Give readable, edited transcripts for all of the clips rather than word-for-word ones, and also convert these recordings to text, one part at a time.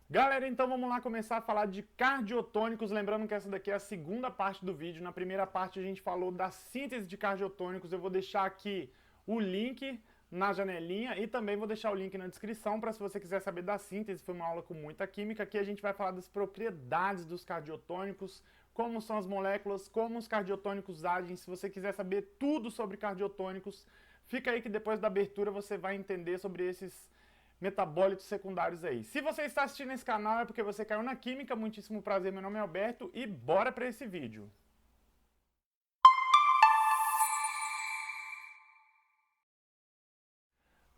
Galera, então vamos lá começar a falar de cardiotônicos, lembrando que essa daqui é a segunda parte do vídeo. Na primeira parte a gente falou da síntese de cardiotônicos, eu vou deixar aqui o link na janelinha e também vou deixar o link na descrição para se você quiser saber da síntese, foi uma aula com muita química. Aqui a gente vai falar das propriedades dos cardiotônicos, como são as moléculas, como os cardiotônicos agem. Se você quiser saber tudo sobre cardiotônicos, fica aí que depois da abertura você vai entender sobre esses metabólitos secundários aí. Se você está assistindo esse canal é porque você caiu na química, muitíssimo prazer, meu nome é Alberto e bora para esse vídeo.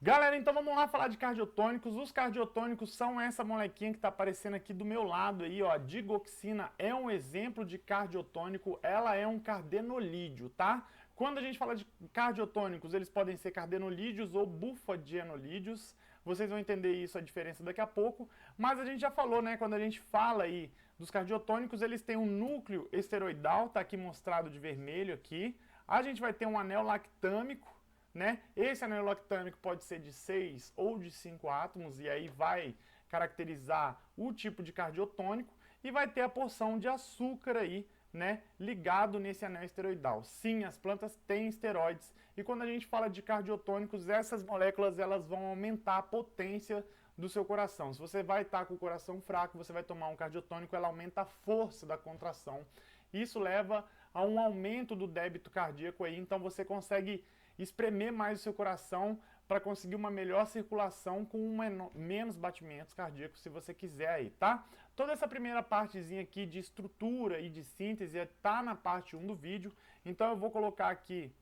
Galera, então vamos lá falar de cardiotônicos. Os cardiotônicos são essa molequinha que está aparecendo aqui do meu lado aí, ó. A digoxina é um exemplo de cardiotônico, ela é um cardenolídeo, tá? Quando a gente fala de cardiotônicos, eles podem ser cardenolídeos ou bufadienolídeos. Vocês vão entender isso, a diferença daqui a pouco. Mas a gente já falou, né? Quando a gente fala aí dos cardiotônicos, eles têm um núcleo esteroidal, tá aqui mostrado de vermelho aqui. A gente vai ter um anel lactâmico, né? Esse anel lactâmico pode ser de 6 ou de 5 átomos, e aí vai caracterizar o tipo de cardiotônico, e vai ter a porção de açúcar aí, né, ligado nesse anel esteroidal. Sim, as plantas têm esteroides, e quando a gente fala de cardiotônicos, essas moléculas elas vão aumentar a potência do seu coração. Se você vai estar com o coração fraco, você vai tomar um cardiotônico, ela aumenta a força da contração. Isso leva a um aumento do débito cardíaco aí, então você consegue espremer mais o seu coração para conseguir uma melhor circulação com menos batimentos cardíacos, se você quiser aí, tá? Toda essa primeira partezinha aqui de estrutura e de síntese tá na parte 1 do vídeo, então eu vou colocar aqui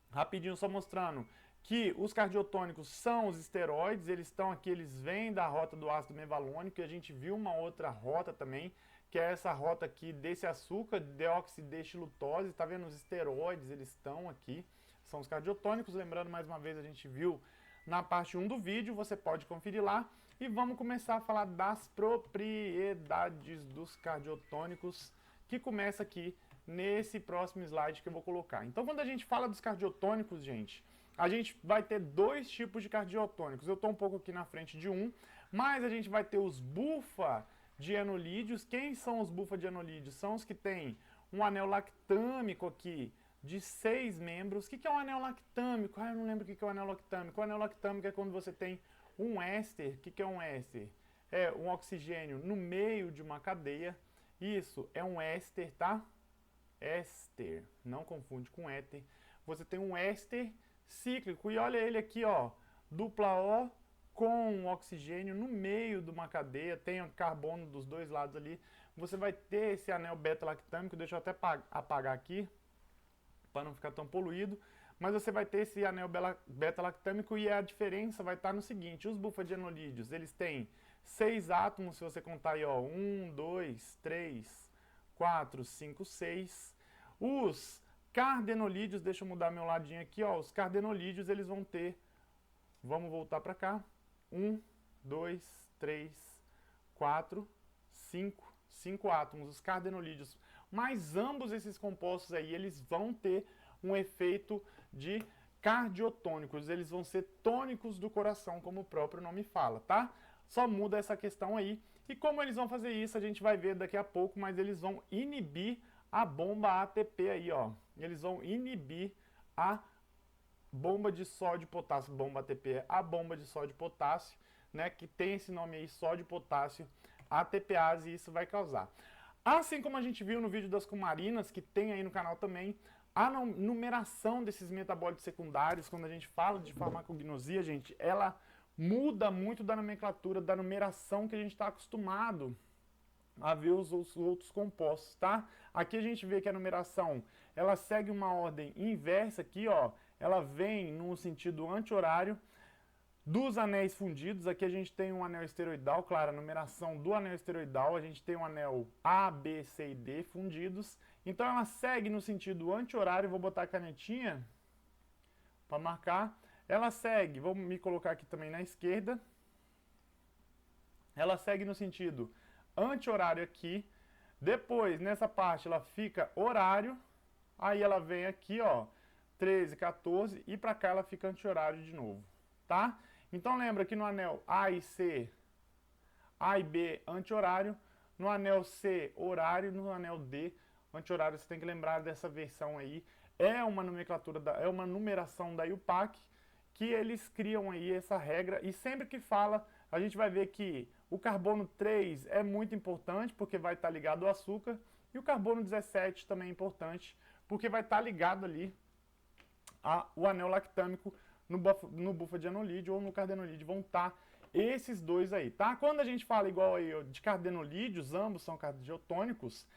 rapidinho só mostrando que os cardiotônicos são os esteroides, eles estão aqui, eles vêm da rota do ácido mevalônico, e a gente viu uma outra rota também, que é essa rota aqui desse açúcar, deoxidexilutose, tá vendo? Os esteroides, eles estão aqui, são os cardiotônicos, lembrando mais uma vez, a gente viu na parte 1 do vídeo, você pode conferir lá, e vamos começar a falar das propriedades dos cardiotônicos, que começa aqui nesse próximo slide que eu vou colocar. Então, quando a gente fala dos cardiotônicos, gente, a gente vai ter dois tipos de cardiotônicos. Eu estou um pouco aqui na frente de um, mas a gente vai ter os bufadienolídeos. Quem são os bufadienolídeos? São os que têm um anel lactâmico aqui de 6 membros. O que é um anel lactâmico? Eu não lembro o que é o anel lactâmico. O anel lactâmico é quando você tem um éster. O que é um éster? É um oxigênio no meio de uma cadeia. Isso é um éster, tá? Éster, não confunde com éter. Você tem um éster cíclico e olha ele aqui, ó, dupla O com oxigênio no meio de uma cadeia, tem carbono dos dois lados ali. Você vai ter esse anel beta-lactâmico, deixa eu até apagar aqui, para não ficar tão poluído. Mas você vai ter esse anel beta-lactâmico e a diferença vai estar no seguinte, os bufadienolídeos, eles têm 6 átomos, se você contar aí, ó, 1, 2, 3, 4, 5, 6. Os cardenolídeos, deixa eu mudar meu ladinho aqui, ó, os cardenolídeos eles vão ter, vamos voltar para cá, 1, 2, 3, 4, 5 átomos, os cardenolídeos. Mas ambos esses compostos aí, eles vão ter um efeito de cardiotônicos, eles vão ser tônicos do coração, como o próprio nome fala, tá? Só muda essa questão aí. E como eles vão fazer isso, a gente vai ver daqui a pouco, mas eles vão inibir a bomba ATP aí, ó. Eles vão inibir a bomba de sódio e potássio, bomba ATP, a bomba de sódio e potássio, né, que tem esse nome aí, sódio e potássio, ATPase, e isso vai causar. Assim como a gente viu no vídeo das cumarinas, que tem aí no canal também, a numeração desses metabólitos secundários, quando a gente fala de farmacognosia, gente, ela muda muito da nomenclatura, da numeração que a gente está acostumado a ver os outros compostos, tá? Aqui a gente vê que a numeração, ela segue uma ordem inversa aqui, ó, ela vem no sentido anti-horário dos anéis fundidos. Aqui a gente tem um anel esteroidal, claro, a numeração do anel esteroidal, a gente tem um anel A, B, C e D fundidos, então ela segue no sentido anti-horário, vou botar a canetinha para marcar. Ela segue, vou me colocar aqui também na esquerda, ela segue no sentido anti-horário aqui, depois nessa parte ela fica horário, aí ela vem aqui, ó, 13, 14 e para cá ela fica anti-horário de novo, tá? Então lembra que no anel A e C, A e B, anti-horário. No anel C, horário. No anel D, anti-horário. Você tem que lembrar dessa versão aí. É uma nomenclatura, é uma numeração da IUPAC, que eles criam aí essa regra. E sempre que fala, a gente vai ver que o carbono 3 é muito importante, porque vai estar ligado ao açúcar. E o carbono 17 também é importante, porque vai estar ligado ali o anel lactâmico no bufadianolídeo ou no cardenolídeo. Vão estar esses dois aí, tá? Quando a gente fala igual aí de cardenolídeos, ambos são cardiotônicos,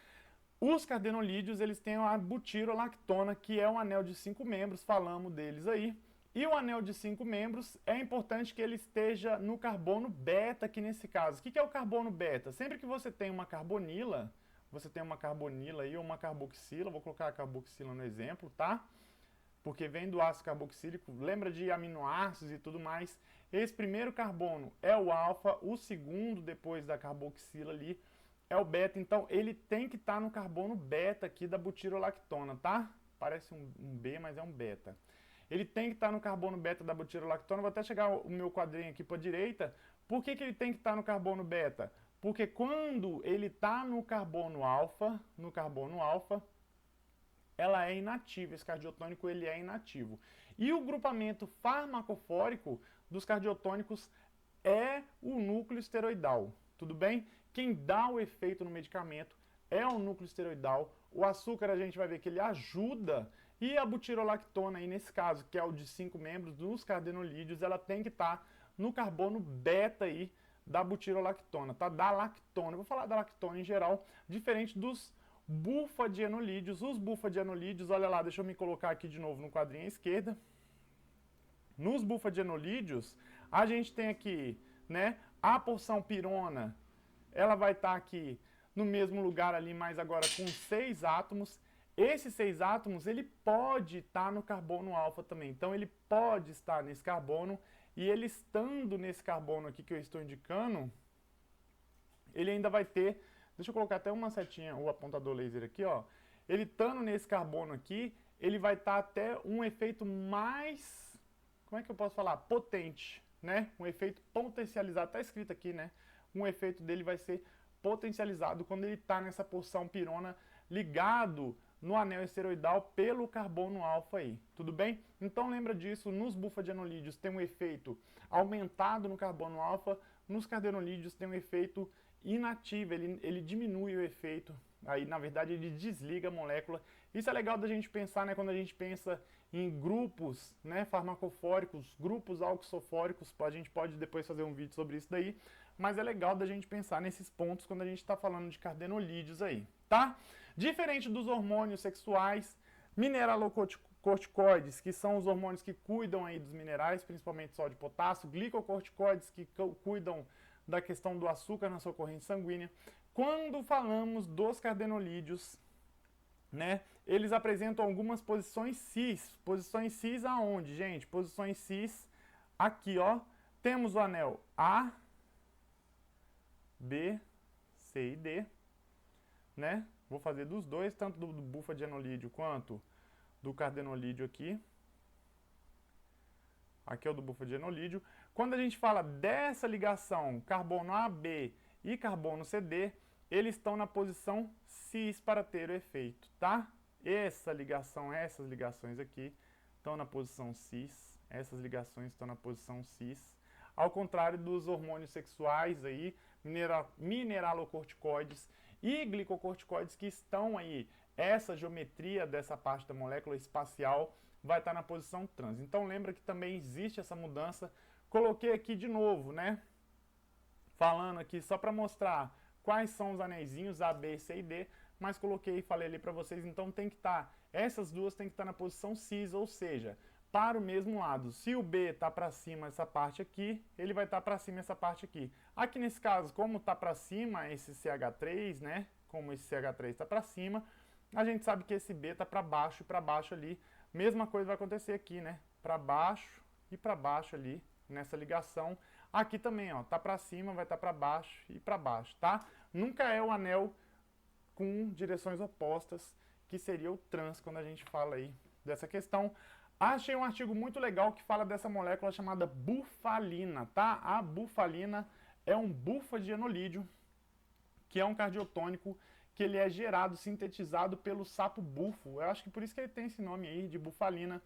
os cardenolídeos, eles têm a butirolactona, que é um anel de 5 membros, falamos deles aí. E o anel de 5 membros, é importante que ele esteja no carbono beta aqui nesse caso. O que é o carbono beta? Sempre que você tem uma carbonila, aí ou uma carboxila, vou colocar a carboxila no exemplo, tá? Porque vem do ácido carboxílico, lembra de aminoácidos e tudo mais. Esse primeiro carbono é o alfa, o segundo depois da carboxila ali é o beta, então ele tem que estar no carbono beta aqui da butirolactona, tá? Parece um B, mas é um beta. Ele tem que estar no carbono beta da butirolactona, vou até chegar o meu quadrinho aqui para a direita. Por que ele tem que estar no carbono beta? Porque quando ele está no carbono alfa, ela é inativa, esse cardiotônico ele é inativo. E o grupamento farmacofórico dos cardiotônicos é o núcleo esteroidal, tudo bem? Quem dá o efeito no medicamento é o núcleo esteroidal. O açúcar a gente vai ver que ele ajuda, e a butirolactona aí nesse caso, que é o de 5 membros dos cardenolídeos, ela tem que estar no carbono beta aí da butirolactona, tá? Da lactona. Eu vou falar da lactona em geral, diferente dos bufadienolídeos. Os bufadienolídeos, olha lá, deixa eu me colocar aqui de novo no quadrinho à esquerda. Nos bufadienolídeos, a gente tem aqui, né, a porção pirona, ela vai estar aqui no mesmo lugar ali, mas agora com 6 átomos. Esses 6 átomos, ele pode estar no carbono alfa também. Então, ele pode estar nesse carbono, e ele estando nesse carbono aqui que eu estou indicando, ele ainda vai ter, deixa eu colocar até uma setinha, o apontador laser aqui, ó. Ele estando nesse carbono aqui, ele vai estar até um efeito mais, como é que eu posso falar? Potente, né? Um efeito potencializado, tá escrito aqui, né? Um efeito dele vai ser potencializado quando ele está nessa porção pirona ligado no anel esteroidal pelo carbono alfa aí, tudo bem? Então lembra disso, nos bufadienolídeos tem um efeito aumentado no carbono alfa, nos cardenolídeos tem um efeito inativo, ele diminui o efeito, aí na verdade ele desliga a molécula. Isso é legal da gente pensar, né, quando a gente pensa em grupos, né, farmacofóricos, grupos auxofóricos, a gente pode depois fazer um vídeo sobre isso daí, mas é legal da gente pensar nesses pontos quando a gente está falando de cardenolídeos aí, tá? Diferente dos hormônios sexuais, mineralocorticoides, que são os hormônios que cuidam aí dos minerais, principalmente sódio e potássio, glicocorticoides, que cuidam da questão do açúcar na sua corrente sanguínea. Quando falamos dos cardenolídeos, né, eles apresentam algumas posições cis. Posições cis aonde, gente? Posições cis aqui, ó. Temos o anel A, B, C e D, né? Vou fazer dos dois, tanto do bufadienolídeo quanto do cardenolídeo aqui. Aqui é o do bufadienolídeo. Quando a gente fala dessa ligação carbono AB e carbono CD, eles estão na posição cis para ter o efeito, tá? Essas ligações aqui estão na posição cis, essas ligações estão na posição cis. Ao contrário dos hormônios sexuais aí, mineralocorticoides e glicocorticoides que estão aí, essa geometria dessa parte da molécula espacial vai estar na posição trans. Então lembra que também existe essa mudança. Coloquei aqui de novo, né? Falando aqui só para mostrar quais são os anéisinhos A, B, C e D, mas coloquei e falei ali para vocês, então tem que estar, essas duas tem que estar na posição cis, ou seja, para o mesmo lado. Se o B está para cima essa parte aqui, ele vai estar para cima essa parte aqui. Aqui nesse caso, como está para cima esse CH3, né? Como esse CH3 está para cima, a gente sabe que esse B está para baixo e para baixo ali. Mesma coisa vai acontecer aqui, né? Para baixo e para baixo ali, nessa ligação. Aqui também, ó, tá para cima, vai estar para baixo e para baixo, tá? Nunca é o anel com direções opostas, que seria o trans, quando a gente fala aí dessa questão. Achei um artigo muito legal que fala dessa molécula chamada bufalina, tá? A bufalina é um bufadienolídeo, que é um cardiotônico que ele é gerado, sintetizado pelo sapo bufo. Eu acho que por isso que ele tem esse nome aí, de bufalina.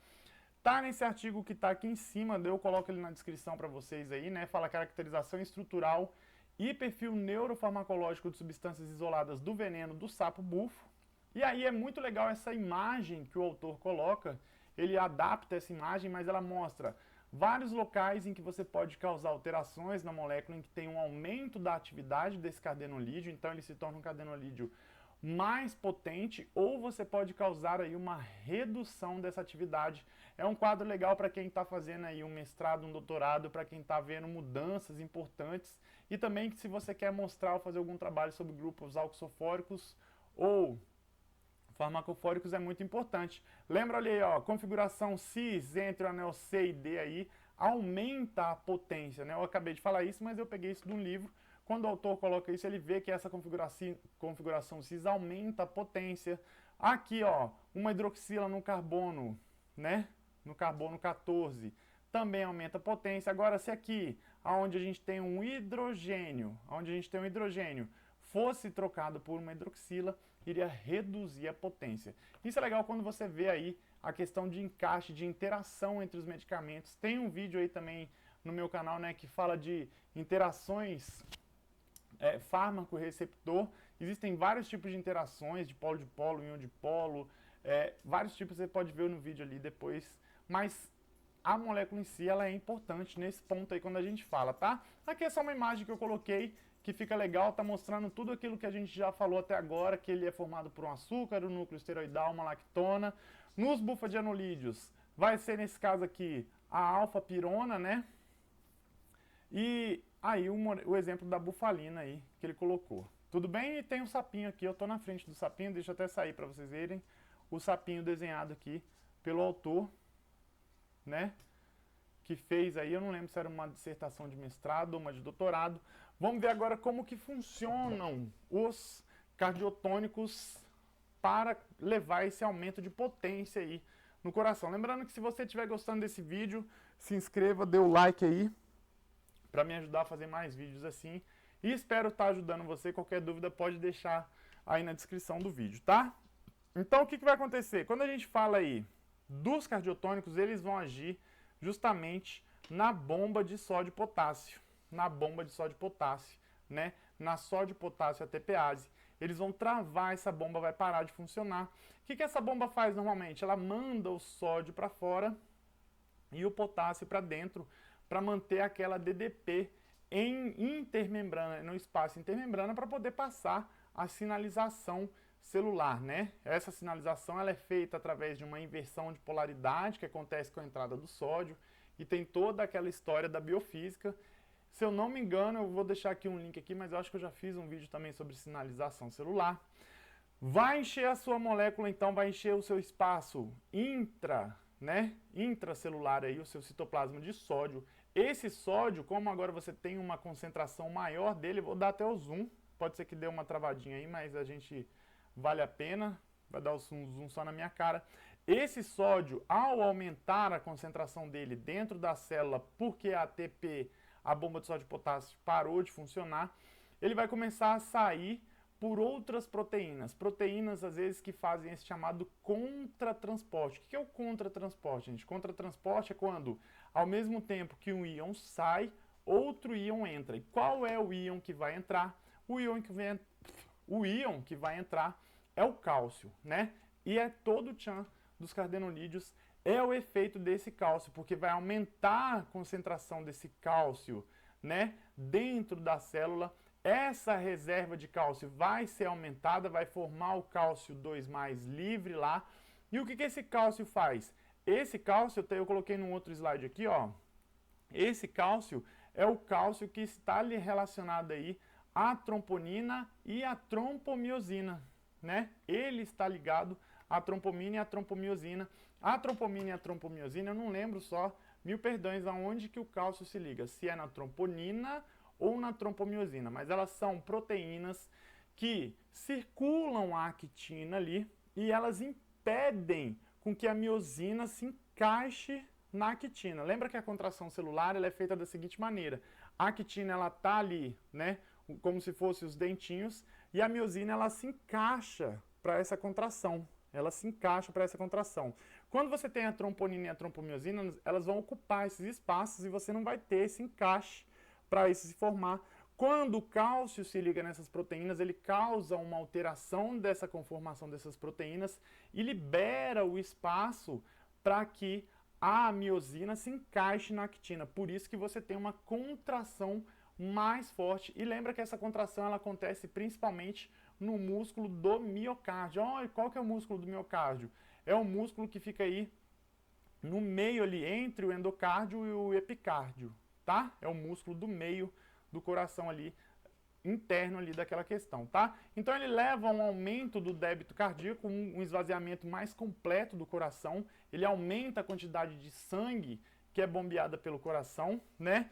Tá nesse artigo que tá aqui em cima, eu coloco ele na descrição para vocês aí, né? Fala caracterização estrutural e perfil neurofarmacológico de substâncias isoladas do veneno do sapo bufo. E aí é muito legal essa imagem que o autor coloca, ele adapta essa imagem, mas ela mostra vários locais em que você pode causar alterações na molécula, em que tem um aumento da atividade desse cardenolídeo, então ele se torna um cardenolídeo mais potente, ou você pode causar aí uma redução dessa atividade. É um quadro legal para quem está fazendo aí um mestrado, um doutorado, para quem está vendo mudanças importantes, e também se você quer mostrar ou fazer algum trabalho sobre grupos auxofóricos ou farmacofóricos, é muito importante. Lembra ali, ó, configuração cis entre o anel C e D aí, aumenta a potência, né? Eu acabei de falar isso, mas eu peguei isso de um livro. Quando o autor coloca isso, ele vê que essa configuração cis aumenta a potência. Aqui, ó, uma hidroxila no carbono, né? No carbono 14, também aumenta a potência. Agora, se aqui, onde a gente tem um hidrogênio, fosse trocado por uma hidroxila, iria reduzir a potência. Isso é legal quando você vê aí a questão de encaixe, de interação entre os medicamentos. Tem um vídeo aí também no meu canal, né, que fala de interações fármaco-receptor. Existem vários tipos de interações, de polo, íon de polo, vários tipos, você pode ver no vídeo ali depois, mas a molécula em si, ela é importante nesse ponto aí quando a gente fala, tá? Aqui é só uma imagem que eu coloquei, que fica legal, tá mostrando tudo aquilo que a gente já falou até agora, que ele é formado por um açúcar, um núcleo esteroidal, uma lactona. Nos bufadienolídeos, vai ser nesse caso aqui a alfa-pirona, né? E aí o exemplo da bufalina aí, que ele colocou. Tudo bem? E tem um sapinho aqui, eu tô na frente do sapinho, deixa eu até sair para vocês verem o sapinho desenhado aqui pelo autor, né? Que fez aí, eu não lembro se era uma dissertação de mestrado ou uma de doutorado. Vamos ver agora como que funcionam os cardiotônicos para levar esse aumento de potência aí no coração. Lembrando que se você estiver gostando desse vídeo, se inscreva, dê o like aí, para me ajudar a fazer mais vídeos assim. E espero estar ajudando você. Qualquer dúvida pode deixar aí na descrição do vídeo, tá? Então o que vai acontecer? Quando a gente fala aí dos cardiotônicos, eles vão agir justamente na bomba de sódio e potássio. Né? Na sódio-potássio ATPase. Eles vão travar essa bomba, vai parar de funcionar. O que essa bomba faz normalmente? Ela manda o sódio para fora e o potássio para dentro, para manter aquela DDP em intermembrana, no espaço intermembrana, para poder passar a sinalização celular, né? Essa sinalização ela é feita através de uma inversão de polaridade que acontece com a entrada do sódio e tem toda aquela história da biofísica. Se eu não me engano, eu vou deixar aqui um link aqui, mas eu acho que eu já fiz um vídeo também sobre sinalização celular. Vai encher a sua molécula, então vai encher o seu espaço intracelular aí, o seu citoplasma de sódio. Esse sódio, como agora você tem uma concentração maior dele, vou dar até o zoom, pode ser que dê uma travadinha aí, mas a gente vale a pena, vai dar o zoom só na minha cara. Esse sódio, ao aumentar a concentração dele dentro da célula, porque a ATP, a bomba de sódio e potássio, parou de funcionar, ele vai começar a sair por outras proteínas. Proteínas, às vezes, que fazem esse chamado contratransporte. O que é o contratransporte, gente? Contratransporte é quando, ao mesmo tempo que um íon sai, outro íon entra. E qual é o íon que vai entrar? O íon que vai entrar é o cálcio, né? E é todo o tchan dos cardenolídeos é o efeito desse cálcio, porque vai aumentar a concentração desse cálcio, né, dentro da célula. Essa reserva de cálcio vai ser aumentada, vai formar o cálcio 2+ livre lá. E o que esse cálcio faz? Esse cálcio, eu coloquei num outro slide aqui, ó. Esse cálcio é o cálcio que está ali relacionado aí à troponina e à trompomiosina, né? Ele está ligado à troponina e à trompomiosina. A troponina e a trompomiosina, eu não lembro só, mil perdões, aonde que o cálcio se liga, se é na troponina ou na trompomiosina, mas elas são proteínas que circulam a actina ali e elas impedem com que a miosina se encaixe na actina. Lembra que a contração celular ela é feita da seguinte maneira: A actina, ela tá ali, né, como se fossem os dentinhos, e a miosina, ela se encaixa para essa contração. Ela se encaixa para essa contração. Quando você tem a troponina e a tropamiosina, elas vão ocupar esses espaços e você não vai ter esse encaixe para isso se formar. Quando o cálcio se liga nessas proteínas, ele causa uma alteração dessa conformação dessas proteínas e libera o espaço para que a miosina se encaixe na actina. Por isso que você tem uma contração mais forte. E lembra que essa contração ela acontece principalmente no músculo do miocárdio. Oh, qual que é o músculo do miocárdio? É o músculo que fica aí no meio ali, entre o endocárdio e o epicárdio, tá? É o músculo do meio do coração ali, interno ali daquela questão, tá? Então ele leva a um aumento do débito cardíaco, um esvaziamento mais completo do coração, ele aumenta a quantidade de sangue que é bombeada pelo coração, né?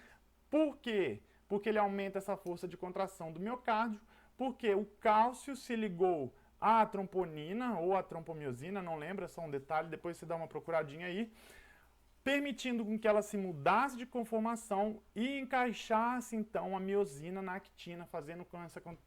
Por quê? Porque ele aumenta essa força de contração do miocárdio, porque o cálcio se ligou à troponina ou à tropamiosina, não lembra, só um detalhe, depois você dá uma procuradinha aí, permitindo com que ela se mudasse de conformação e encaixasse então a miosina na actina, fazendo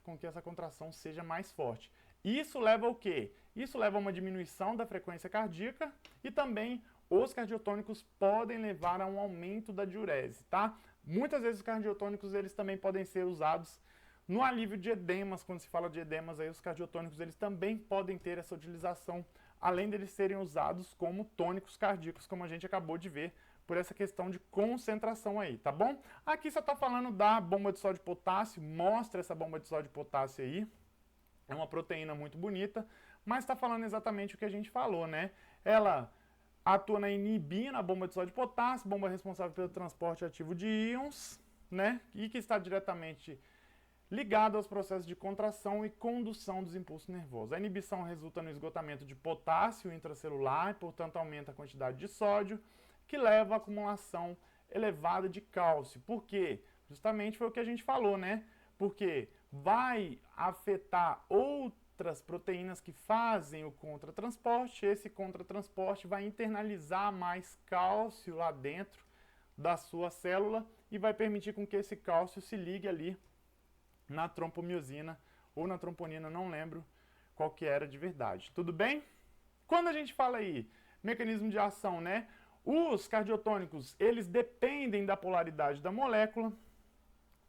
com que essa contração seja mais forte. Isso leva ao quê? Isso leva a uma diminuição da frequência cardíaca e também os cardiotônicos podem levar a um aumento da diurese, tá? Muitas vezes os cardiotônicos eles também podem ser usados no alívio de edemas. Quando se fala de edemas, aí os cardiotônicos eles também podem ter essa utilização, além deles serem usados como tônicos cardíacos, como a gente acabou de ver, por essa questão de concentração aí, tá bom? Aqui só está falando da bomba de sódio de potássio, mostra essa bomba de sódio de potássio aí, é uma proteína muito bonita, mas está falando exatamente o que a gente falou, né? Ela atua na inibina, a bomba de sódio de potássio, bomba responsável pelo transporte ativo de íons, né? E que está diretamente ligado aos processos de contração e condução dos impulsos nervosos. A inibição resulta no esgotamento de potássio intracelular e, portanto, aumenta a quantidade de sódio, que leva à acumulação elevada de cálcio. Por quê? Justamente foi o que a gente falou, né? Porque vai afetar outras proteínas que fazem o contratransporte, esse contratransporte vai internalizar mais cálcio lá dentro da sua célula e vai permitir com que esse cálcio se ligue ali na tropomiosina ou na troponina, não lembro qual que era de verdade. Tudo bem? Quando a gente fala aí, mecanismo de ação, né? Os cardiotônicos, eles dependem da polaridade da molécula,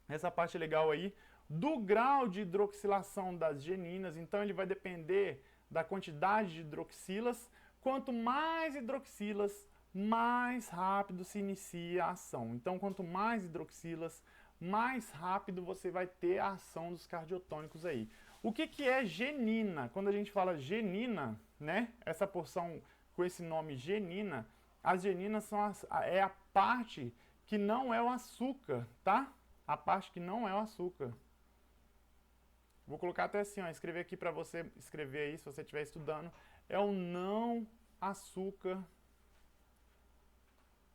essa parte legal aí, do grau de hidroxilação das geninas, então ele vai depender da quantidade de hidroxilas. Quanto mais hidroxilas, mais rápido se inicia a ação. Então, quanto mais hidroxilas, mais rápido você vai ter a ação dos cardiotônicos aí. O que é genina? Quando a gente fala genina, né? Essa porção com esse nome genina, as geninas é a parte que não é o açúcar, tá? A parte que não é o açúcar. Vou colocar até assim, ó, escrever aqui para você escrever aí, se você estiver estudando. É o não açúcar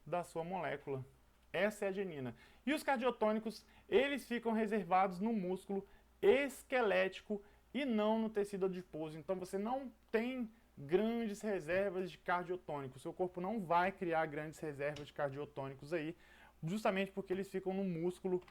da sua molécula. Essa é a genina. E os cardiotônicos, eles ficam reservados no músculo esquelético e não no tecido adiposo. Então você não tem grandes reservas de cardiotônicos. Seu corpo não vai criar grandes reservas de cardiotônicos aí, justamente porque eles ficam no músculo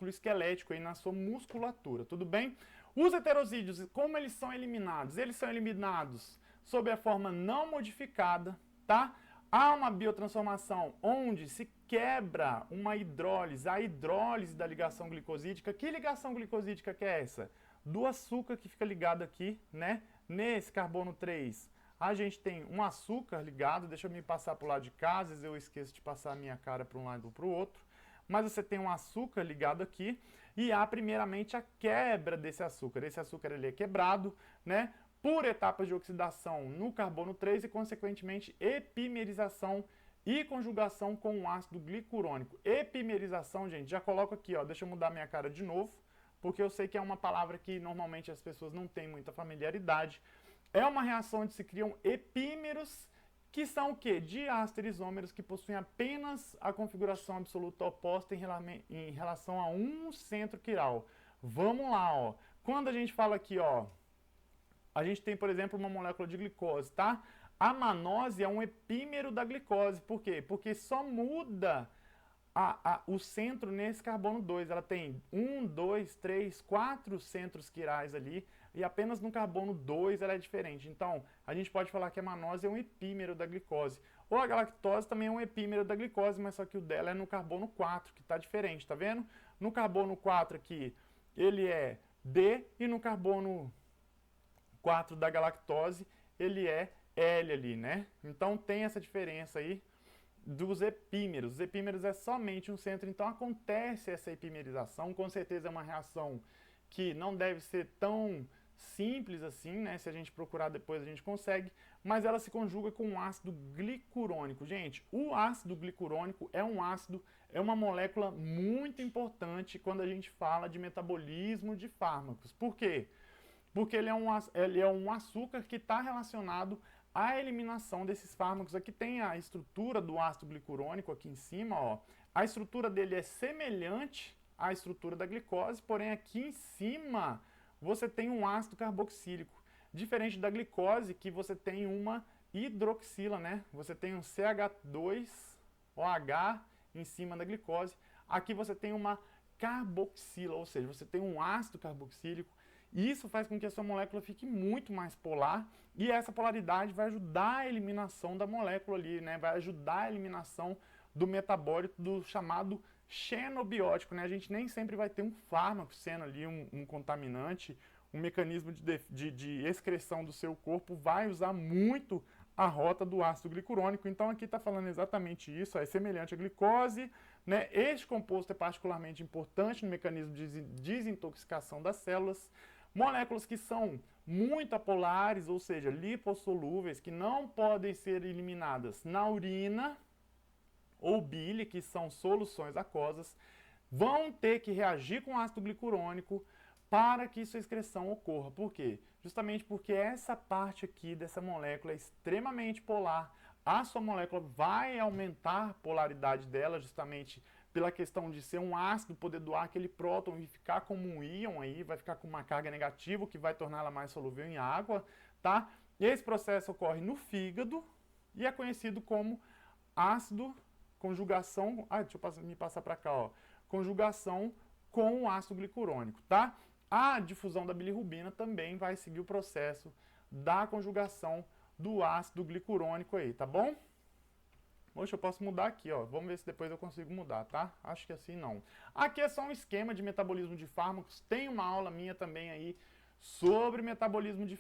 esquelético aí, na sua musculatura, tudo bem? Os heterosídeos, como eles são eliminados? Eles são eliminados sob a forma não modificada, tá? Há uma biotransformação onde se quebra uma hidrólise, a hidrólise da ligação glicosídica. Que ligação glicosídica que é essa? Do açúcar que fica ligado aqui, né? Nesse carbono 3, a gente tem um açúcar ligado, deixa eu me passar para o lado de cá, às vezes eu esqueço de passar a minha cara para um lado ou para o outro. Mas você tem um açúcar ligado aqui e há primeiramente a quebra desse açúcar. Esse açúcar ele é quebrado, né? Por etapas de oxidação no carbono 3 e, consequentemente, epimerização e conjugação com o ácido glicurônico. Epimerização, gente, já coloco aqui, ó, deixa eu mudar minha cara de novo, porque eu sei que é uma palavra que normalmente as pessoas não têm muita familiaridade. É uma reação onde se criam epímeros, que são o quê? Diásteres isômeros que possuem apenas a configuração absoluta oposta em relação a um centro quiral. Vamos lá, ó. Quando a gente fala aqui, ó, a gente tem, por exemplo, uma molécula de glicose, tá? A manose é um epímero da glicose. Por quê? Porque só muda o centro nesse carbono 2. Ela tem 1, 2, 3, 4 centros quirais ali, e apenas no carbono 2 ela é diferente. Então, a gente pode falar que a manose é um epímero da glicose. Ou a galactose também é um epímero da glicose, mas só que o dela é no carbono 4, que está diferente, tá vendo? No carbono 4 aqui, ele é D, e no carbono 4 da galactose, ele é L ali, né? Então tem essa diferença aí dos epímeros. Os epímeros é somente um centro, então acontece essa epimerização. Com certeza é uma reação que não deve ser tão simples assim, né? Se a gente procurar depois a gente consegue, mas ela se conjuga com um ácido glicurônico. Gente, o ácido glicurônico é um ácido, é uma molécula muito importante quando a gente fala de metabolismo de fármacos. Por quê? Porque ele é um açúcar que está relacionado à eliminação desses fármacos. Aqui tem a estrutura do ácido glicurônico aqui em cima, ó. A estrutura dele é semelhante à estrutura da glicose, porém aqui em cima você tem um ácido carboxílico. Diferente da glicose, que você tem uma hidroxila, né? Você tem um CH2OH em cima da glicose. Aqui você tem uma carboxila, ou seja, você tem um ácido carboxílico. Isso faz com que a sua molécula fique muito mais polar, e essa polaridade vai ajudar a eliminação da molécula ali, né? Vai ajudar a eliminação do metabólito do chamado xenobiótico, né? A gente nem sempre vai ter um fármaco sendo ali um contaminante, um mecanismo de excreção do seu corpo vai usar muito a rota do ácido glicurônico. Então aqui está falando exatamente isso, é semelhante à glicose, né? Este composto é particularmente importante no mecanismo de desintoxicação das células. Moléculas que são muito apolares, ou seja, lipossolúveis, que não podem ser eliminadas na urina ou bile, que são soluções aquosas, vão ter que reagir com ácido glicurônico para que sua excreção ocorra. Por quê? Justamente porque essa parte aqui dessa molécula é extremamente polar. A sua molécula vai aumentar a polaridade dela justamente pela questão de ser um ácido, poder doar aquele próton e ficar como um íon aí, vai ficar com uma carga negativa, que vai torná-la mais solúvel em água, tá? E esse processo ocorre no fígado e é conhecido como ácido conjugação, deixa eu me passar para cá, ó, conjugação com o ácido glicurônico, tá? A difusão da bilirrubina também vai seguir o processo da conjugação do ácido glicurônico aí, tá bom? Poxa, eu posso mudar aqui, ó. Vamos ver se depois eu consigo mudar, tá? Acho que assim não. Aqui é só um esquema de metabolismo de fármacos. Tem uma aula minha também aí sobre metabolismo de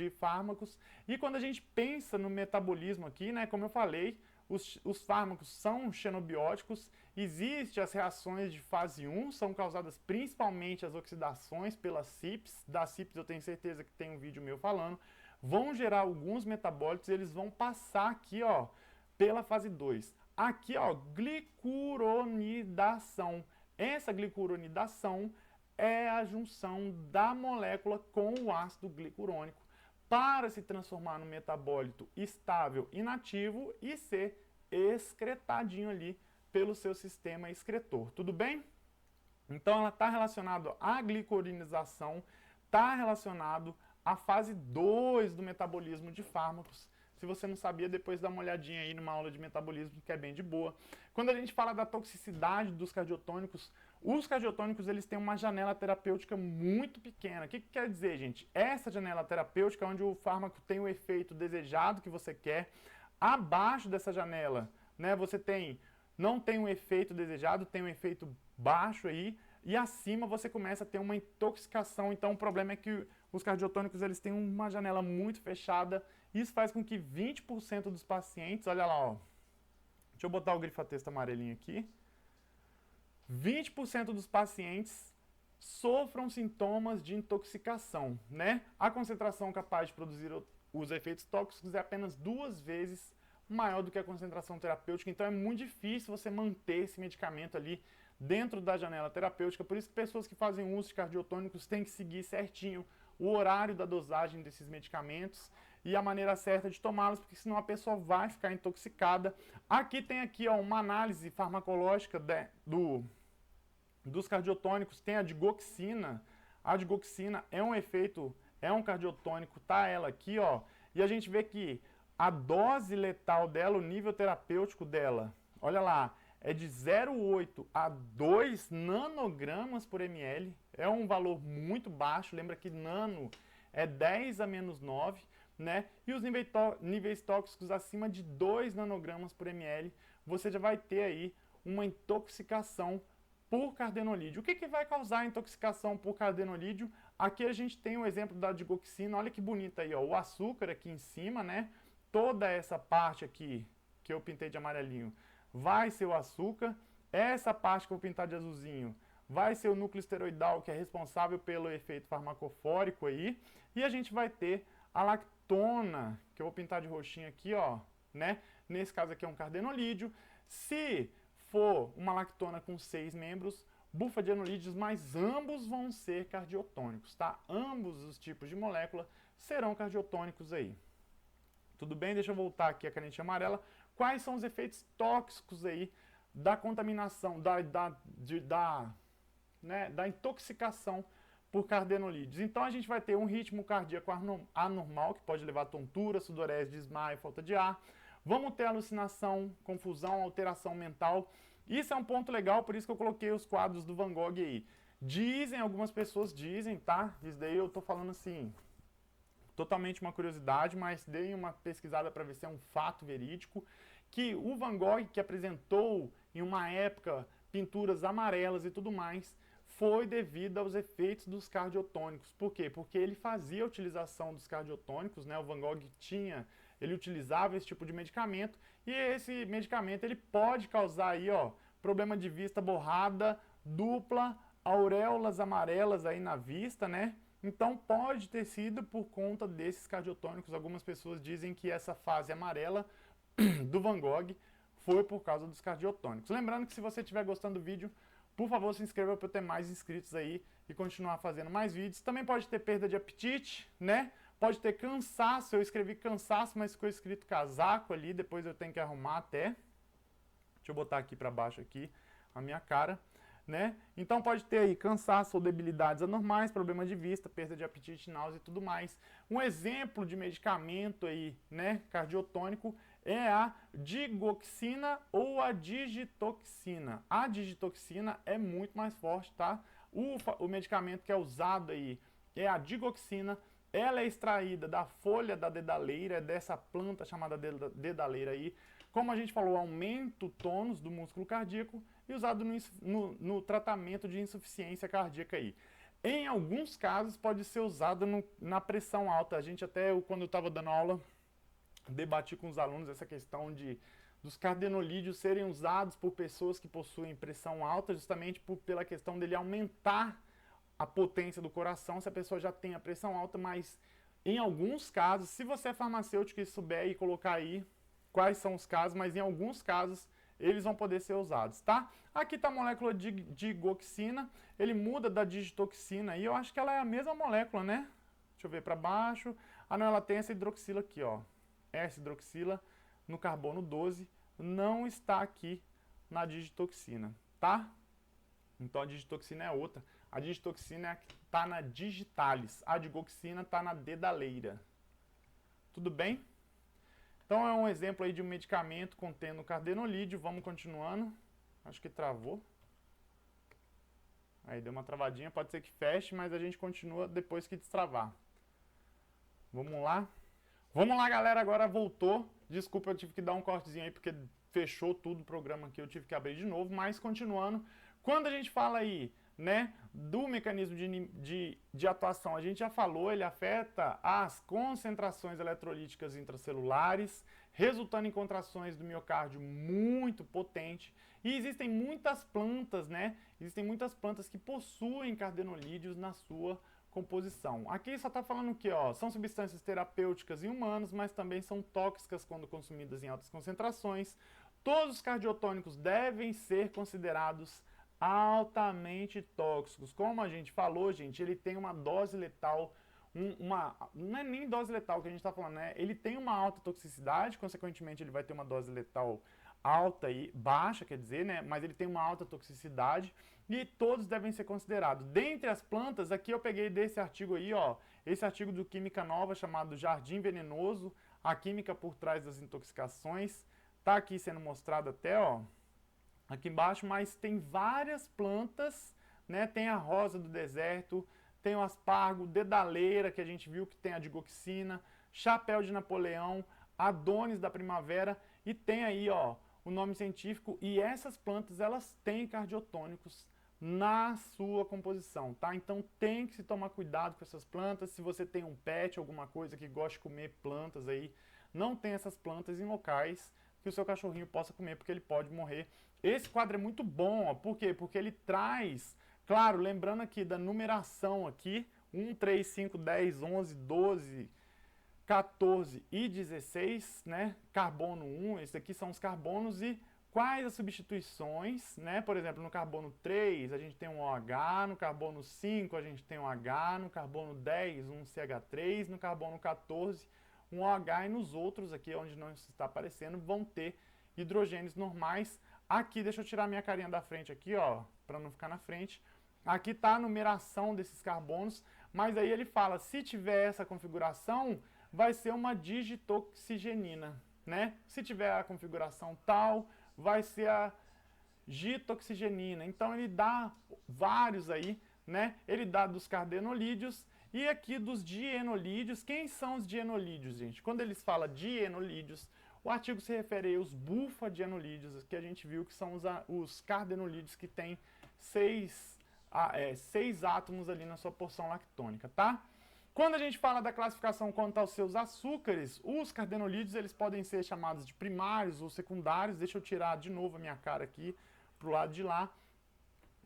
fármacos. E quando a gente pensa no metabolismo aqui, né, como eu falei, os fármacos são xenobióticos, existem as reações de fase 1, são causadas principalmente as oxidações pelas CYPs. Da CYPs eu tenho certeza que tem um vídeo meu falando. Vão gerar alguns metabólitos, eles vão passar aqui, ó, pela fase 2. Aqui, ó, glicuronidação. Essa glicuronidação é a junção da molécula com o ácido glicurônico para se transformar no metabólito estável inativo e ser excretadinho ali pelo seu sistema excretor. Tudo bem? Então ela está relacionada à glicuronização, está relacionado à fase 2 do metabolismo de fármacos. Se você não sabia, depois dá uma olhadinha aí numa aula de metabolismo que é bem de boa. Quando a gente fala da toxicidade dos cardiotônicos, os cardiotônicos eles têm uma janela terapêutica muito pequena. O que quer dizer, gente? Essa janela terapêutica é onde o fármaco tem o efeito desejado que você quer. Abaixo dessa janela, né, você não tem um efeito desejado, tem um efeito baixo aí. E acima você começa a ter uma intoxicação. Então o problema é que os cardiotônicos eles têm uma janela muito fechada. Isso faz com que 20% dos pacientes, olha lá, ó, deixa eu botar o grifa-texto amarelinho aqui, 20% dos pacientes sofram sintomas de intoxicação, né? A concentração capaz de produzir os efeitos tóxicos é apenas 2 vezes maior do que a concentração terapêutica, então é muito difícil você manter esse medicamento ali dentro da janela terapêutica, por isso que pessoas que fazem uso de cardiotônicos têm que seguir certinho o horário da dosagem desses medicamentos e a maneira certa de tomá-los, porque senão a pessoa vai ficar intoxicada. Aqui tem aqui, ó, uma análise farmacológica dos cardiotônicos, tem a digoxina. A digoxina é um cardiotônico, tá ela aqui, ó, e a gente vê que a dose letal dela, o nível terapêutico dela, olha lá, é de 0,8 a 2 nanogramas por ml. É um valor muito baixo, lembra que nano é 10 a menos 9, né? E os níveis tóxicos acima de 2 nanogramas por ml, você já vai ter aí uma intoxicação por cardenolídeo. O que vai causar a intoxicação por cardenolídeo? Aqui a gente tem o exemplo da digoxina, olha que bonita aí, ó, o açúcar aqui em cima, né? Toda essa parte aqui, que eu pintei de amarelinho, vai ser o açúcar. Essa parte que eu vou pintar de azulzinho vai ser o núcleo esteroidal, que é responsável pelo efeito farmacofórico aí. E a gente vai ter a lactona, que eu vou pintar de roxinho aqui, ó, né? Nesse caso aqui é um cardenolídeo. Se for uma lactona com 6 membros, bufadienolídeos, mas ambos vão ser cardiotônicos, tá? Ambos os tipos de molécula serão cardiotônicos aí. Tudo bem? Deixa eu voltar aqui a canetinha amarela. Quais são os efeitos tóxicos aí da contaminação, da intoxicação por cardenolídeos? Então a gente vai ter um ritmo cardíaco anormal, que pode levar a tontura, sudorese, desmaio, falta de ar. Vamos ter alucinação, confusão, alteração mental. Isso é um ponto legal, por isso que eu coloquei os quadros do Van Gogh aí. Dizem, algumas pessoas dizem, tá? Isso daí eu tô falando assim, totalmente uma curiosidade, mas deem uma pesquisada para ver se é um fato verídico, que o Van Gogh, que apresentou em uma época pinturas amarelas e tudo mais, foi devido aos efeitos dos cardiotônicos. Por quê? Porque ele fazia a utilização dos cardiotônicos, né? O Van Gogh ele utilizava esse tipo de medicamento, e esse medicamento ele pode causar aí, ó, problema de vista borrada, dupla, auréolas amarelas aí na vista, né? Então pode ter sido por conta desses cardiotônicos. Algumas pessoas dizem que essa fase amarela do Van Gogh foi por causa dos cardiotônicos. Lembrando que se você estiver gostando do vídeo, por favor se inscreva para eu ter mais inscritos aí e continuar fazendo mais vídeos. Também pode ter perda de apetite, né? Pode ter cansaço, eu escrevi cansaço, mas ficou escrito casaco ali, depois eu tenho que arrumar até. Deixa eu botar aqui para baixo aqui a minha cara, né? Então pode ter aí cansaço ou debilidades anormais, problema de vista, perda de apetite, náusea e tudo mais. Um exemplo de medicamento aí, né, cardiotônico, é a digoxina ou a digitoxina. A digitoxina é muito mais forte, tá? O medicamento que é usado aí é a digoxina. Ela é extraída da folha da dedaleira, dessa planta chamada dedaleira aí. Como a gente falou, aumenta o tônus do músculo cardíaco e usado no tratamento de insuficiência cardíaca aí. Em alguns casos pode ser usado na pressão alta. A gente até, quando eu estava dando aula, debati com os alunos essa questão dos cardenolídeos serem usados por pessoas que possuem pressão alta, justamente pela questão dele aumentar a potência do coração, se a pessoa já tem a pressão alta, mas em alguns casos, se você é farmacêutico e souber e colocar aí quais são os casos, mas em alguns casos eles vão poder ser usados, tá? Aqui está a molécula de digoxina, ele muda da digitoxina e eu acho que ela é a mesma molécula, né? Deixa eu ver para baixo. Ah, não, ela tem essa hidroxila aqui, ó. Essa hidroxila no carbono 12 não está aqui na digitoxina, tá? Então a digitoxina é outra. A digitoxina está na digitalis, a digoxina está na dedaleira. Tudo bem? Então é um exemplo aí de um medicamento contendo cardenolídeo. Vamos continuando. Acho que travou. Aí deu uma travadinha, pode ser que feche, mas a gente continua depois que destravar. Vamos lá. Vamos lá, galera, agora voltou. Desculpa, eu tive que dar um cortezinho aí porque fechou tudo o programa aqui, eu tive que abrir de novo, mas continuando. Quando a gente fala aí, né, do mecanismo de atuação, a gente já falou, ele afeta as concentrações eletrolíticas intracelulares, resultando em contrações do miocárdio muito potente. E existem muitas plantas, né? Existem muitas plantas que possuem cardenolídeos na sua composição. Aqui só está falando que, ó, são substâncias terapêuticas em humanos, mas também são tóxicas quando consumidas em altas concentrações. Todos os cardiotônicos devem ser considerados altamente tóxicos. Como a gente falou, gente, ele tem uma dose letal, não é nem dose letal que a gente está falando, né? Ele tem uma alta toxicidade, consequentemente ele vai ter uma dose letal alta e baixa, quer dizer, né? Mas ele tem uma alta toxicidade e todos devem ser considerados. Dentre as plantas, aqui eu peguei desse artigo aí, ó, esse artigo do Química Nova chamado Jardim Venenoso, a química por trás das intoxicações, tá aqui sendo mostrado até, ó, aqui embaixo, mas tem várias plantas, né? Tem a rosa do deserto, tem o aspargo, dedaleira, que a gente viu que tem a digoxina, chapéu de Napoleão, Adonis da primavera, e tem aí, ó, o nome científico, e essas plantas, elas têm cardiotônicos na sua composição, tá? Então tem que se tomar cuidado com essas plantas. Se você tem um pet, alguma coisa que gosta de comer plantas aí, não tem essas plantas em locais que o seu cachorrinho possa comer, porque ele pode morrer. Esse quadro é muito bom, ó. Por quê? Porque ele traz, claro, lembrando aqui da numeração aqui, 1, 3, 5, 10, 11, 12, 14 e 16, né? Carbono 1, esses aqui são os carbonos e quais as substituições, né? Por exemplo, no carbono 3 a gente tem um OH, no carbono 5 a gente tem um H, no carbono 10 um CH3, no carbono 14 um OH e nos outros aqui onde não está aparecendo vão ter hidrogênios normais. Aqui, deixa eu tirar minha carinha da frente aqui, ó, para não ficar na frente. Aqui está a numeração desses carbonos, mas aí ele fala, se tiver essa configuração, vai ser uma digitoxigenina, né? Se tiver a configuração tal, vai ser a gitoxigenina. Então ele dá vários aí, né? Ele dá dos cardenolídeos e aqui dos dienolídeos. Quem são os dienolídeos, gente? Quando eles falam dienolídeos, o artigo se refere aos bufadienolídeos, que a gente viu que são os cardenolídeos que têm seis átomos ali na sua porção lactônica, tá? Quando a gente fala da classificação quanto aos seus açúcares, os cardenolídeos eles podem ser chamados de primários ou secundários. Deixa eu tirar de novo a minha cara aqui pro lado de lá.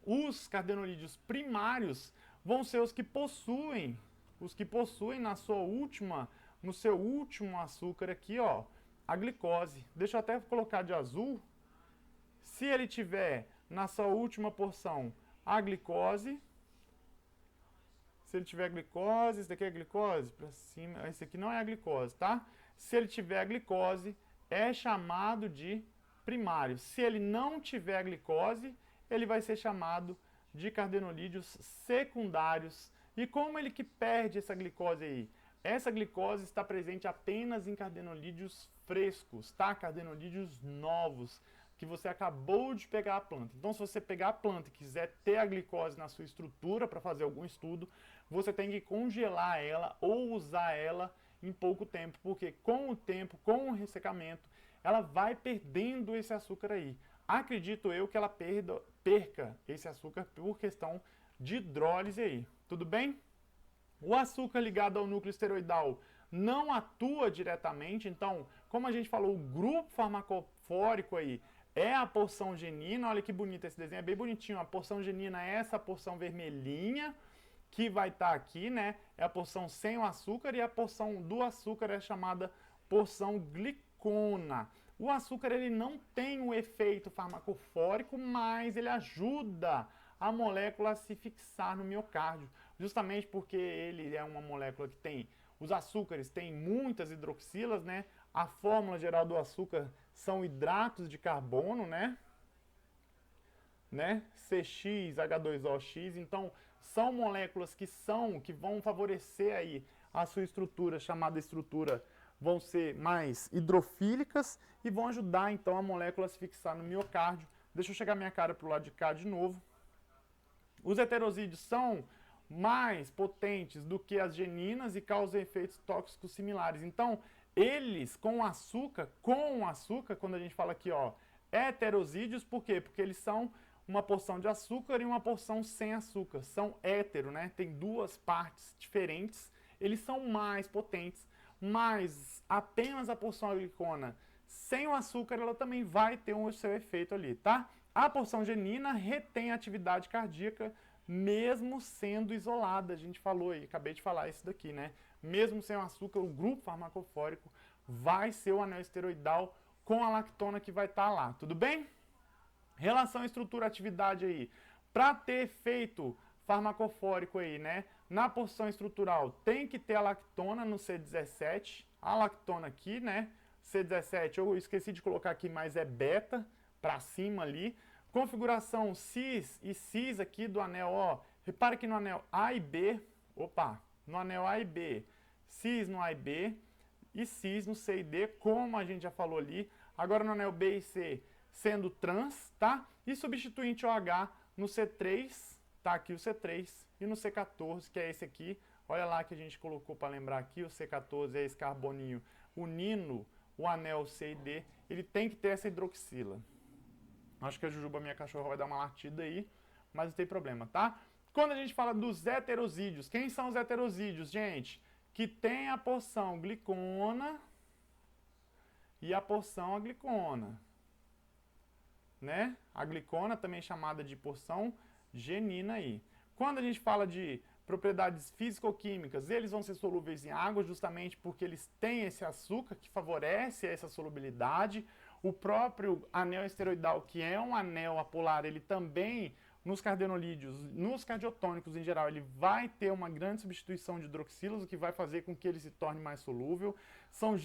Os cardenolídeos primários vão ser os que possuem no seu último açúcar aqui, ó, a glicose. Deixa eu até colocar de azul. Se ele tiver na sua última porção a glicose, se ele tiver glicose, esse daqui é glicose, para cima, esse aqui não é a glicose, tá? Se ele tiver a glicose, é chamado de primário. Se ele não tiver a glicose, ele vai ser chamado de cardenolídeos secundários. E como ele que perde essa glicose aí? Essa glicose está presente apenas em cardenolídeos frescos, tá? Cardenolídeos novos, que você acabou de pegar a planta. Então, se você pegar a planta e quiser ter a glicose na sua estrutura para fazer algum estudo, você tem que congelar ela ou usar ela em pouco tempo, porque com o tempo, com o ressecamento, ela vai perdendo esse açúcar aí. Acredito eu que ela perca esse açúcar por questão de hidrólise aí. Tudo bem? O açúcar ligado ao núcleo esteroidal não atua diretamente, então, como a gente falou, o grupo farmacofórico aí é a porção genina. Olha que bonito esse desenho, é bem bonitinho. A porção genina é essa porção vermelhinha que vai estar aqui, né? É a porção sem o açúcar, e a porção do açúcar é chamada porção glicona. O açúcar ele não tem o efeito farmacofórico, mas ele ajuda a molécula a se fixar no miocárdio, justamente porque ele é uma molécula que tem, os açúcares têm muitas hidroxilas, né? A fórmula geral do açúcar são hidratos de carbono, né? CX, H2OX, então são moléculas que vão favorecer aí a sua estrutura, chamada estrutura, vão ser mais hidrofílicas e vão ajudar então a molécula a se fixar no miocárdio. Deixa eu chegar minha cara para o lado de cá de novo. Os heterosídeos são mais potentes do que as geninas e causam efeitos tóxicos similares. Então, eles com açúcar, quando a gente fala aqui, ó, heterosídeos, por quê? Porque eles são uma porção de açúcar e uma porção sem açúcar. São hétero, né? Tem duas partes diferentes. Eles são mais potentes, mas apenas a porção glicona sem o açúcar, ela também vai ter o seu efeito ali, tá? A porção genina retém a atividade cardíaca mesmo sendo isolada. A gente falou aí, acabei de falar isso daqui, né? Mesmo sem o açúcar, o grupo farmacofórico vai ser o anel esteroidal com a lactona que vai estar lá, tudo bem? Relação estrutura-atividade aí. Para ter efeito farmacofórico aí, né? Na porção estrutural tem que ter a lactona no C17. A lactona aqui, né? C17, eu esqueci de colocar aqui, mas é beta para cima ali. Configuração cis e cis aqui do anel, ó. Repare que no anel A e B, no anel A e B, cis no A e B e cis no C e D, como a gente já falou ali. Agora no anel B e C, sendo trans, tá? E substituinte OH no C3, tá aqui o C3, e no C14, que é esse aqui. Olha lá que a gente colocou para lembrar aqui, o C14 é esse carboninho unindo o anel C e D, ele tem que ter essa hidroxila. Acho que a Jujuba, minha cachorra, vai dar uma latida aí, mas não tem problema, tá? Quando a gente fala dos heterosídeos, quem são os heterosídeos, gente? Que tem a porção glicona e a porção aglicona, né? A glicona também é chamada de porção genina aí. Quando a gente fala de propriedades físico-químicas, eles vão ser solúveis em água justamente porque eles têm esse açúcar que favorece essa solubilidade. O próprio anel esteroidal, que é um anel apolar, ele também, nos cardenolídeos, nos cardiotônicos em geral, ele vai ter uma grande substituição de hidroxilas, o que vai fazer com que ele se torne mais solúvel. São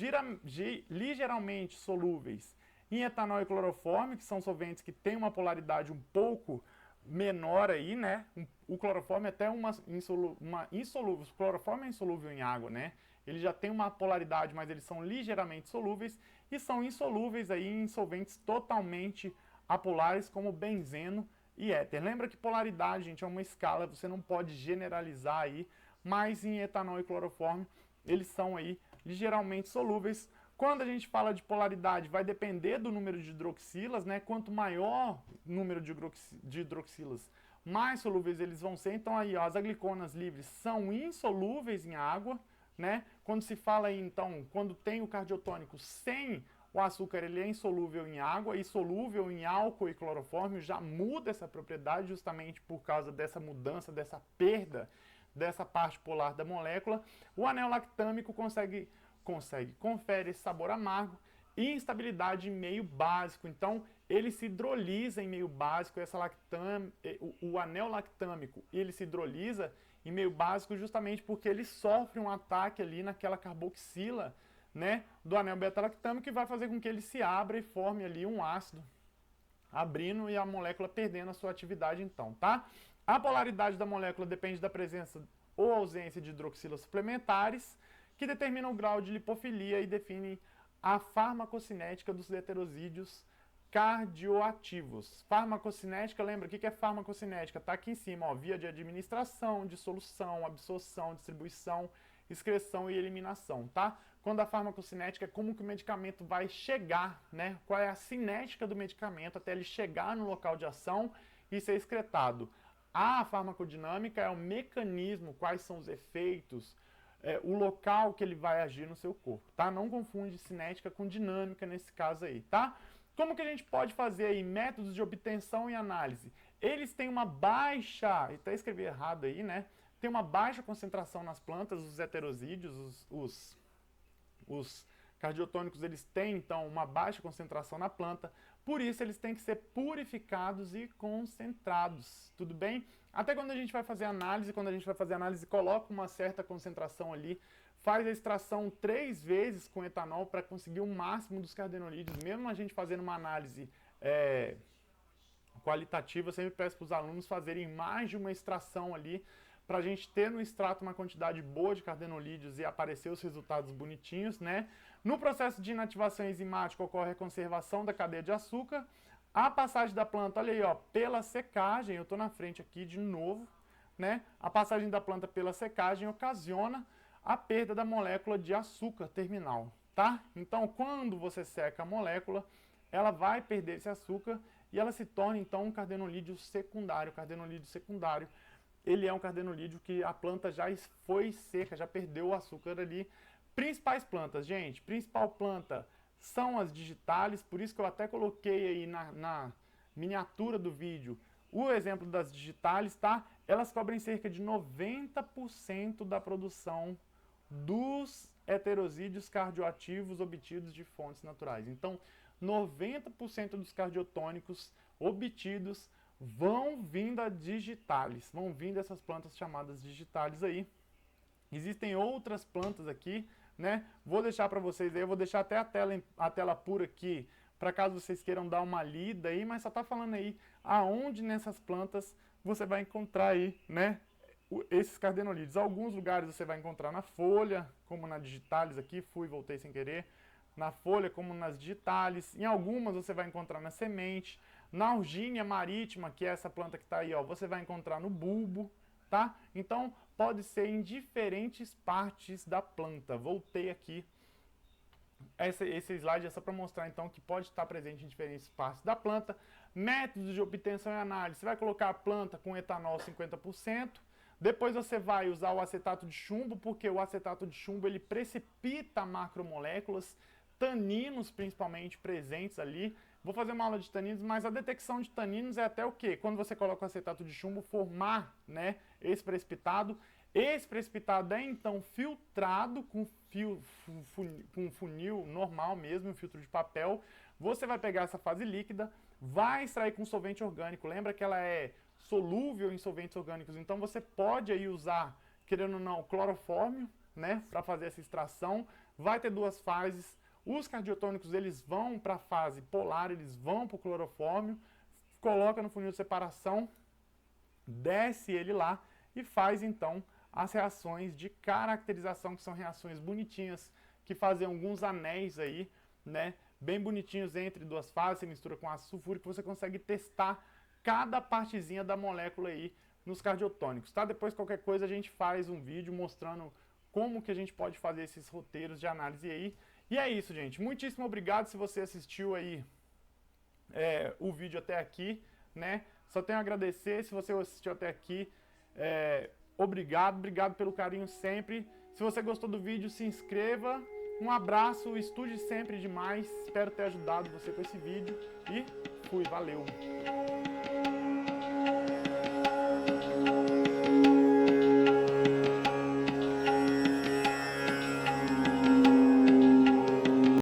ligeiramente solúveis em etanol e cloroforme, que são solventes que têm uma polaridade um pouco menor aí, né? O cloroforme é até uma insolúvel. O cloroforme é insolúvel em água, né? Ele já tem uma polaridade, mas eles são ligeiramente solúveis e são insolúveis aí em solventes totalmente apolares, como benzeno e éter. Lembra que polaridade, gente, é uma escala, você não pode generalizar aí, mas em etanol e cloroforme eles são aí ligeiramente solúveis. Quando a gente fala de polaridade, vai depender do número de hidroxilas, né? Quanto maior o número de hidroxilas, mais solúveis eles vão ser. Então aí, ó, as agliconas livres são insolúveis em água, né? Quando se fala aí, então, quando tem o cardiotônico sem o açúcar, ele é insolúvel em água e solúvel em álcool e clorofórmio, já muda essa propriedade justamente por causa dessa mudança, dessa perda dessa parte polar da molécula. O anel lactâmico confere esse sabor amargo e instabilidade em meio básico. Então, ele se hidrolisa em meio básico, o anel lactâmico, ele se hidrolisa em meio básico justamente porque ele sofre um ataque ali naquela carboxila, né, do anel beta-lactâmico, que vai fazer com que ele se abra e forme ali um ácido, abrindo e a molécula perdendo a sua atividade então, tá? A polaridade da molécula depende da presença ou ausência de hidroxilas suplementares, que determinam o grau de lipofilia e definem a farmacocinética dos heterosídeos cardioativos. Farmacocinética, lembra, o que é farmacocinética? Está aqui em cima, ó, via de administração, dissolução, absorção, distribuição, excreção e eliminação, tá? Quando a farmacocinética é como que o medicamento vai chegar, né? Qual é a cinética do medicamento até ele chegar no local de ação e ser excretado. A farmacodinâmica é o mecanismo, quais são os efeitos, o local que ele vai agir no seu corpo, tá? Não confunde cinética com dinâmica nesse caso aí, tá? Como que a gente pode fazer aí métodos de obtenção e análise? Eles têm uma baixa, até escrevi errado aí, né? Tem uma baixa concentração nas plantas, os heterosídeos, os cardiotônicos, eles têm então uma baixa concentração na planta, por isso eles têm que ser purificados e concentrados, tudo bem? Até quando a gente vai fazer análise, coloca uma certa concentração ali, faz a extração 3 vezes com etanol para conseguir o máximo dos cardenolídeos, mesmo a gente fazendo uma análise qualitativa, eu sempre peço para os alunos fazerem mais de uma extração ali, para a gente ter no extrato uma quantidade boa de cardenolídeos e aparecer os resultados bonitinhos, né? No processo de inativação enzimática ocorre a conservação da cadeia de açúcar, a passagem da planta, olha aí, ó, pela secagem, eu estou na frente aqui de novo, né? A passagem da planta pela secagem ocasiona a perda da molécula de açúcar terminal, tá? Então, quando você seca a molécula, ela vai perder esse açúcar e ela se torna, então, um cardenolídeo secundário. O cardenolídeo secundário, ele é um cardenolídeo que a planta já foi seca, já perdeu o açúcar ali. Principais plantas, gente, principal planta são as digitales, por isso que eu até coloquei aí na miniatura do vídeo o exemplo das digitales, tá? Elas cobrem cerca de 90% da produção dos heterosídeos cardioativos obtidos de fontes naturais. Então, 90% dos cardiotônicos obtidos vão vir da digitales, vão vir dessas plantas chamadas digitales aí. Existem outras plantas aqui, né? Vou deixar para vocês aí, eu vou deixar até a tela pura aqui, para caso vocês queiram dar uma lida aí, mas só tá falando aí aonde nessas plantas você vai encontrar aí, né, esses cardenolídeos. Alguns lugares você vai encontrar na folha, como na digitalis aqui, fui e voltei sem querer, na folha, como nas digitales. Em algumas você vai encontrar na semente. Na Aurgínia marítima, que é essa planta que está aí, ó, você vai encontrar no bulbo, tá? Então, pode ser em diferentes partes da planta. Voltei aqui. Esse slide é só para mostrar, então, que pode estar presente em diferentes partes da planta. Métodos de obtenção e análise. Você vai colocar a planta com etanol 50%. Depois você vai usar o acetato de chumbo, porque o acetato de chumbo ele precipita macromoléculas, taninos principalmente presentes ali. Vou fazer uma aula de taninos, mas a detecção de taninos é até o quê? Quando você coloca o acetato de chumbo, formar, né, esse precipitado. Esse precipitado é então filtrado com funil normal mesmo, um filtro de papel. Você vai pegar essa fase líquida, vai extrair com solvente orgânico. Lembra que ela é solúvel em solventes orgânicos, então você pode aí usar, querendo ou não, clorofórmio, né, para fazer essa extração. Vai ter duas fases. Os cardiotônicos, eles vão para a fase polar, eles vão para o clorofórmio, coloca no funil de separação, desce ele lá e faz então as reações de caracterização, que são reações bonitinhas, que fazem alguns anéis aí, né, bem bonitinhos entre duas fases, você mistura com ácido sulfúrico, você consegue testar cada partezinha da molécula aí nos cardiotônicos, tá? Depois, qualquer coisa, a gente faz um vídeo mostrando como que a gente pode fazer esses roteiros de análise aí. E é isso, gente. Muitíssimo obrigado se você assistiu aí o vídeo até aqui, né? Só tenho a agradecer se você assistiu até aqui. Obrigado pelo carinho sempre. Se você gostou do vídeo, se inscreva. Um abraço, estude sempre demais. Espero ter ajudado você com esse vídeo. E fui, valeu!